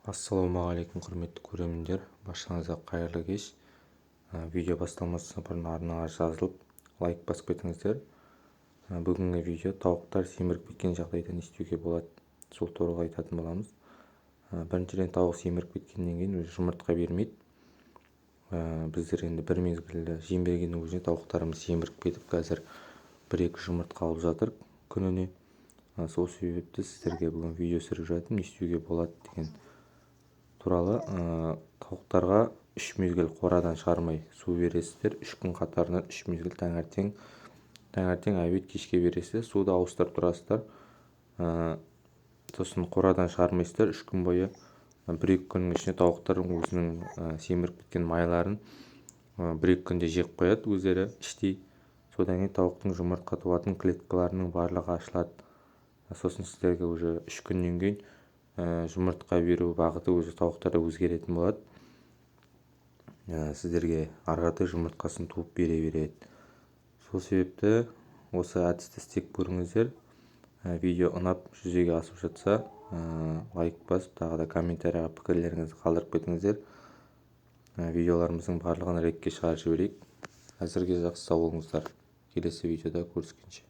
Ассалаумағалейкум, құрметті көрермендер. Баршаңызға қайырлы кеш. Видео басталмастан бұрын арнаға жазылып, лайк басып кетіңіздер. Бүгінгі видео тауықтар семіріп кеткен жағдайда не істеуге болады, сол туралы айтатын боламыз. Біріншіден, тауық семіріп кеткеннен кейін өзі жұмыртқа бермейді. Біздер енді бір мезгілде жем бергеннің өзіне тауықтарымыз семіріп кетіп, қазір 1-2 жұмыртқа алып жатыр күніне. Сол себепті сіздерге бүгін видео түсіріп жатырмын, не істеуге болады деген туралы. Тауықтарға 3 мезгіл қорадан шығармай су бересіздер. 3 күн қатарынан 3 мезгіл таңертең обед, кешке бересіздер. Суды ауыстырып тұрасыздар. Сосын қорадан шығармайсыздар. 3 күн бойы 1-2 күннің ішінде тауықтар өзінің семіріп кеткен майларын 1-2 күнде жеп қояды өздері іштей. Содан кейін тауықтың жұмыртқа туатын клеткаларының барлығы ашылады. Сосын сіздерге уже 3 күннен кейін жұмыртқа беру бағыты өзі тауықтарда өзгеретін болады. Сіздерге арғаты жұмыртқасын туып бере береді. Сол себепті осы әдісті істеп көріңіздер. Видео ұнап жүзеге асып жатса, лайк басып, тағы да комментарияға пікірлеріңізді қалдырып кетіңіздер. Видеоларымыздың барлығын ретке шығарып жіберейік. Әзірге жақсы сау болыңыздар. Келесі видеода көріскенше.